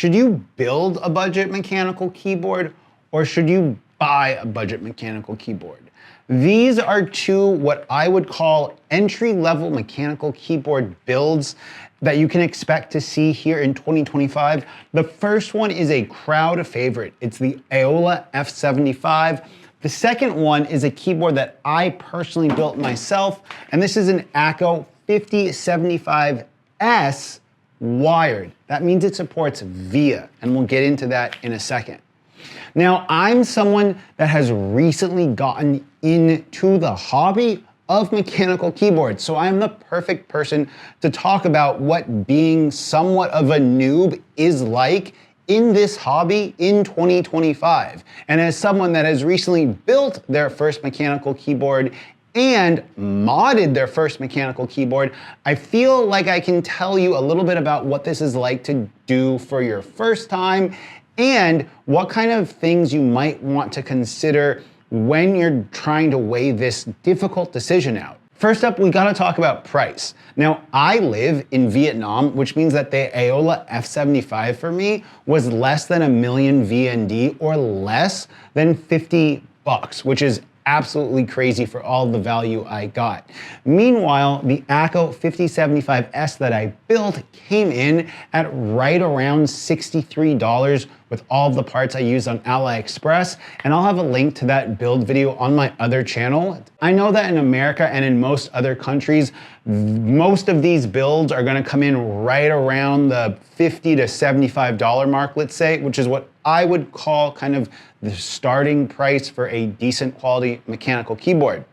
Should you build a budget mechanical keyboard or should you buy a budget mechanical keyboard? These are two what I would call entry-level mechanical keyboard builds that you can expect to see here in 2025. The first one is a crowd favorite. It's the Aula F75. The second one is a keyboard that I personally built myself, and this is an Akko 5075S wired. That means it supports VIA, and we'll get into that in a second. Now, I'm someone that has recently gotten into the hobby of mechanical keyboards, so I'm the perfect person to talk about what being somewhat of a noob is like in this hobby in 2025. And as someone that has recently built their first mechanical keyboard and modded their first mechanical keyboard, I feel like I can tell you a little bit about what this is like to do for your first time and what kind of things you might want to consider when you're trying to weigh this difficult decision out. First up, we gotta talk about price. Now, I live in Vietnam, which means that the Aula F75 for me was less than $1 million VND or less than 50 bucks, which is absolutely crazy for all the value I got. Meanwhile, the Akko 5075S that I built came in at right around $63 with all of the parts I used on AliExpress, and I'll have a link to that build video on my other channel. I know that in America and in most other countries, most of these builds are gonna come in right around the $50 to $75 mark, let's say, which is what I would call kind of the starting price for a decent quality mechanical keyboard.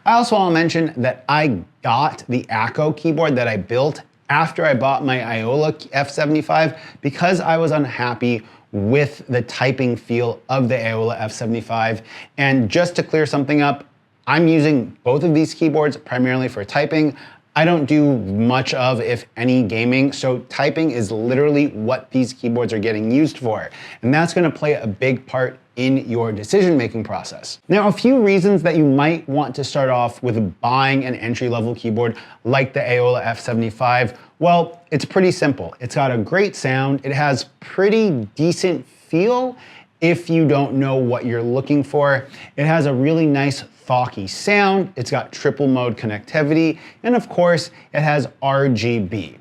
I also want to mention that I got the Akko keyboard that I built after I bought my Aula F75 because I was unhappy with the typing feel of the Aula F75. And just to clear something up, I'm using both of these keyboards primarily for typing. I don't do much of, if any, gaming, so typing is literally what these keyboards are getting used for. And that's gonna play a big part in your decision-making process. Now, a few reasons that you might want to start off with buying an entry-level keyboard like the Aula F75. Well, it's pretty simple. It's got a great sound. It has pretty decent feel if you don't know what you're looking for. It has a really nice thocky sound. It's got triple mode connectivity. And of course, it has RGB.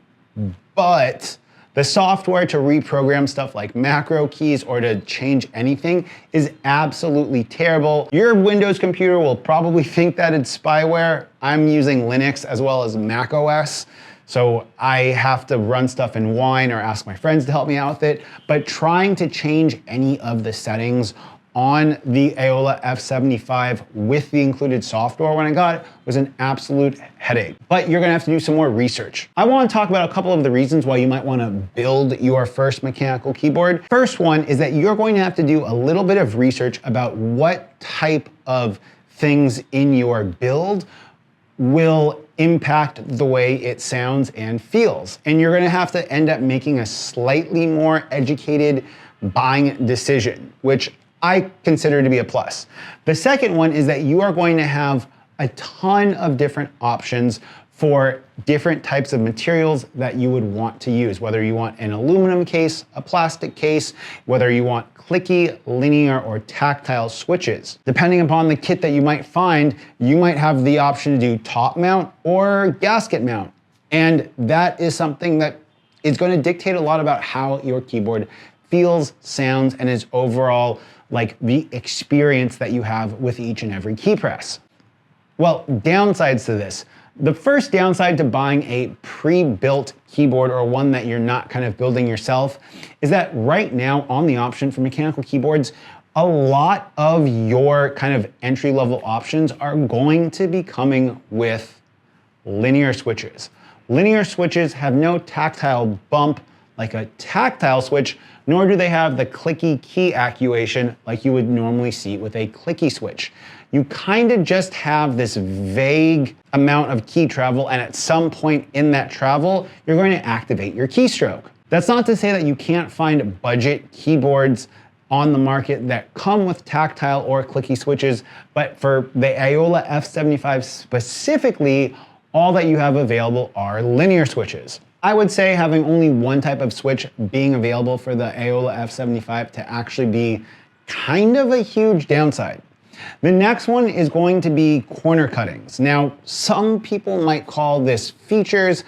But the software to reprogram stuff like macro keys or to change anything is absolutely terrible. Your Windows computer will probably think that it's spyware. I'm using Linux as well as Mac OS. So I have to run stuff in Wine or ask my friends to help me out with it. But trying to change any of the settings on the Aula F75 with the included software when I got it was an absolute headache. But you're gonna have to do some more research. I wanna talk about a couple of the reasons why you might wanna build your first mechanical keyboard. First one is that you're going to have to do a little bit of research about what type of things in your build will impact the way it sounds and feels. And you're gonna have to end up making a slightly more educated buying decision, which I consider to be a plus. The second one is that you are going to have a ton of different options for different types of materials that you would want to use, whether you want an aluminum case, a plastic case, whether you want clicky, linear, or tactile switches. Depending upon the kit that you might find, you might have the option to do top mount or gasket mount. And that is something that is going to dictate a lot about how your keyboard feels, sounds, and is overall like the experience that you have with each and every key press. Well, downsides to this. The first downside to buying a pre-built keyboard or one that you're not kind of building yourself is that right now on the option for mechanical keyboards, a lot of your kind of entry-level options are going to be coming with linear switches. Linear switches have no tactile bump like a tactile switch, nor do they have the clicky key actuation like you would normally see with a clicky switch. You kind of just have this vague amount of key travel, and at some point in that travel, you're going to activate your keystroke. That's not to say that you can't find budget keyboards on the market that come with tactile or clicky switches, but for the Aula F75 specifically, all that you have available are linear switches. I would say having only one type of switch being available for the Aula F75 to actually be kind of a huge downside. The next one is going to be corner cuttings. Now, some people might call this features.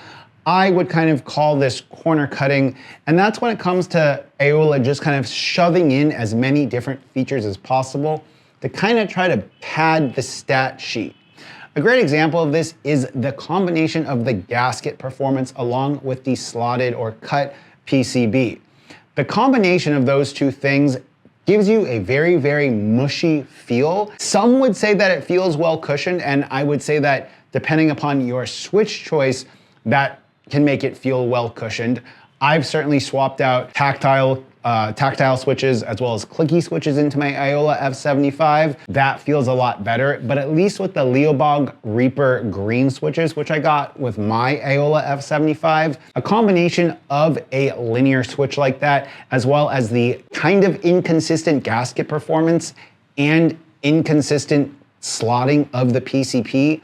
I would kind of call this corner cutting, and that's when it comes to Aula just kind of shoving in as many different features as possible to kind of try to pad the stat sheet. A great example of this is the combination of the gasket performance along with the slotted or cut PCB. The combination of those two things gives you a very, very mushy feel. Some would say that it feels well cushioned, and I would say that depending upon your switch choice, that can make it feel well cushioned. I've certainly swapped out tactile switches as well as clicky switches into my Aula F75. That feels a lot better, but at least with the Leobog Reaper green switches, which I got with my Aula F75, a combination of a linear switch like that, as well as the kind of inconsistent gasket performance and inconsistent slotting of the PCB,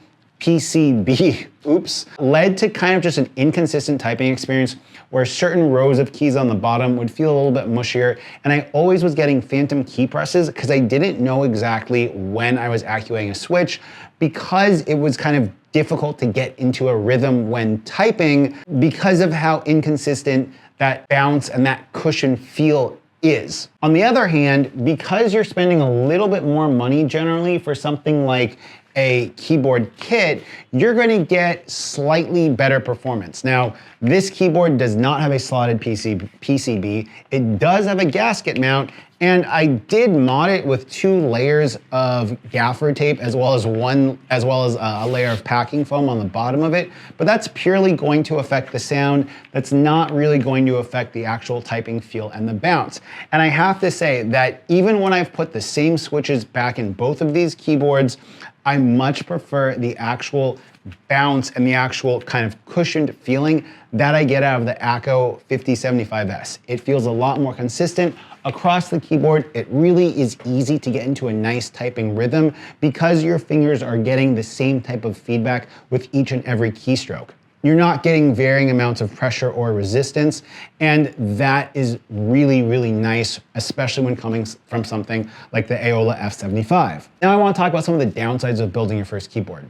led to kind of just an inconsistent typing experience where certain rows of keys on the bottom would feel a little bit mushier. And I always was getting phantom key presses because I didn't know exactly when I was actuating a switch, because it was kind of difficult to get into a rhythm when typing because of how inconsistent that bounce and that cushion feel is. On the other hand, because you're spending a little bit more money generally for something like a keyboard kit, you're going to get slightly better performance. Now, this keyboard does not have a slotted PCB. It does have a gasket mount, and I did mod it with 2 layers of gaffer tape as well as a layer of packing foam on the bottom of it. But that's purely going to affect the sound. That's not really going to affect the actual typing feel and the bounce. And I have to say that even when I've put the same switches back in both of these keyboards, I much prefer the actual bounce and the actual kind of cushioned feeling that I get out of the Akko 5075S. It feels a lot more consistent across the keyboard. It really is easy to get into a nice typing rhythm because your fingers are getting the same type of feedback with each and every keystroke. You're not getting varying amounts of pressure or resistance, and that is really, really nice, especially when coming from something like the Aula F75. Now I want to talk about some of the downsides of building your first keyboard.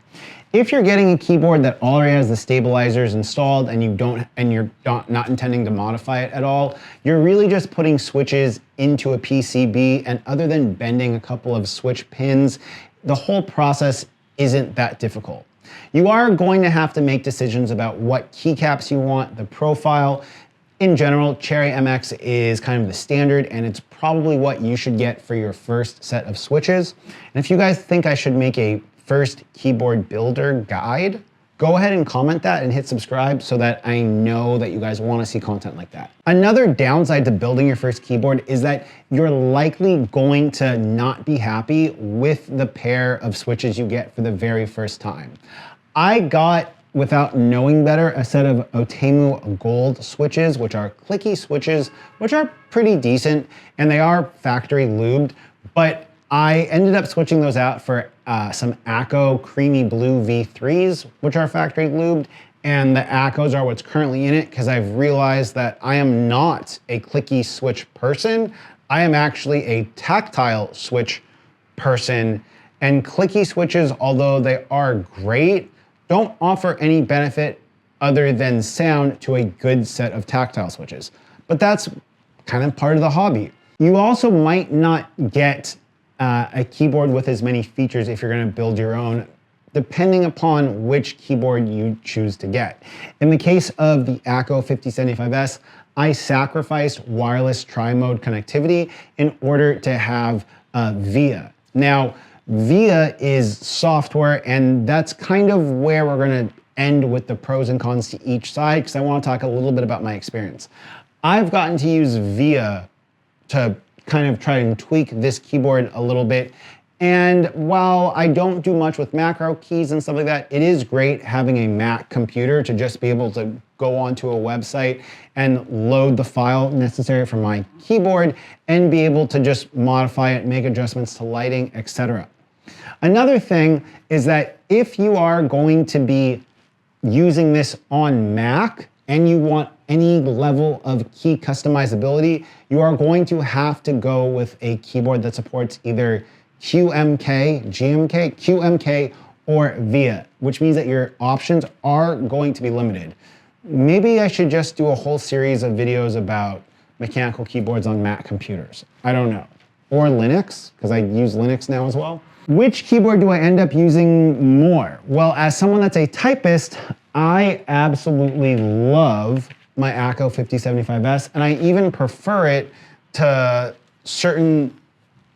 If you're getting a keyboard that already has the stabilizers installed and you're not intending to modify it at all, you're really just putting switches into a PCB, and other than bending a couple of switch pins, the whole process isn't that difficult. You are going to have to make decisions about what keycaps you want, the profile. In general, Cherry MX is kind of the standard, and it's probably what you should get for your first set of switches. And if you guys think I should make a first keyboard builder guide, go ahead and comment that and hit subscribe so that I know that you guys want to see content like that. Another downside to building your first keyboard is that you're likely going to not be happy with the pair of switches you get for the very first time. I got, without knowing better, a set of Otemu Gold switches, which are clicky switches, which are pretty decent, and they are factory lubed, but I ended up switching those out for some Akko Creamy Blue V3s, which are factory lubed, and the Akkos are what's currently in it because I've realized that I am not a clicky switch person. I am actually a tactile switch person, and clicky switches, although they are great, don't offer any benefit other than sound to a good set of tactile switches. But that's kind of part of the hobby. You also might not get a keyboard with as many features if you're going to build your own, depending upon which keyboard you choose to get. In the case of the Akko 5075S, I sacrificed wireless tri-mode connectivity in order to have VIA. Now, VIA is software, and that's kind of where we're going to end with the pros and cons to each side, because I want to talk a little bit about my experience. I've gotten to use VIA to kind of try and tweak this keyboard a little bit. And while I don't do much with macro keys and stuff like that, it is great having a Mac computer to just be able to go onto a website and load the file necessary for my keyboard and be able to just modify it, make adjustments to lighting, etc. Another thing is that if you are going to be using this on Mac and you want any level of key customizability, you are going to have to go with a keyboard that supports either QMK, or VIA, which means that your options are going to be limited. Maybe I should just do a whole series of videos about mechanical keyboards on Mac computers. I don't know. Or Linux, because I use Linux now as well. Which keyboard do I end up using more? Well, as someone that's a typist, I absolutely love my Akko 5075S, and I even prefer it to certain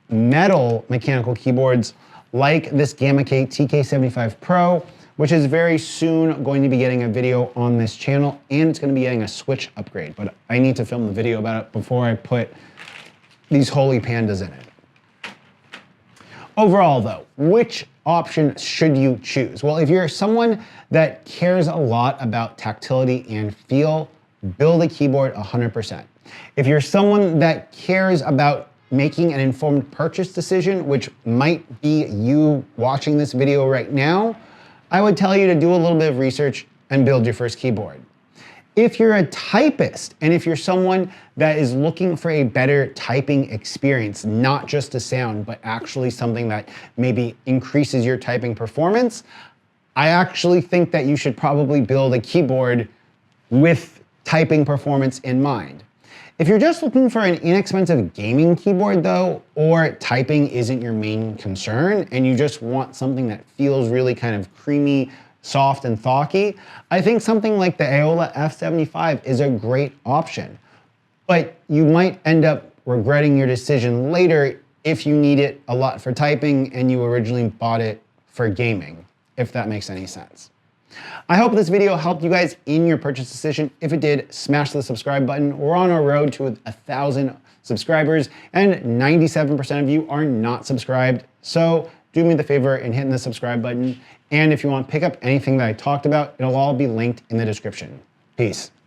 metal mechanical keyboards like this Gamma-K TK75 Pro, which is very soon going to be getting a video on this channel, and it's going to be getting a switch upgrade, but I need to film the video about it before I put these holy pandas in it. Overall though, which option should you choose? Well, if you're someone that cares a lot about tactility and feel, build a keyboard 100%. If you're someone that cares about making an informed purchase decision, which might be you watching this video right now, I would tell you to do a little bit of research and build your first keyboard. If you're a typist, and if you're someone that is looking for a better typing experience, not just a sound, but actually something that maybe increases your typing performance, I actually think that you should probably build a keyboard with typing performance in mind. If you're just looking for an inexpensive gaming keyboard though, or typing isn't your main concern, and you just want something that feels really kind of creamy, soft and thocky, I think something like the Aula F75 is a great option. But you might end up regretting your decision later if you need it a lot for typing and you originally bought it for gaming, if that makes any sense. I hope this video helped you guys in your purchase decision. If it did, smash the subscribe button. We're on our road to 1,000 subscribers, and 97% of you are not subscribed. So do me the favor and hitting the subscribe button. And if you want to pick up anything that I talked about, it'll all be linked in the description. Peace.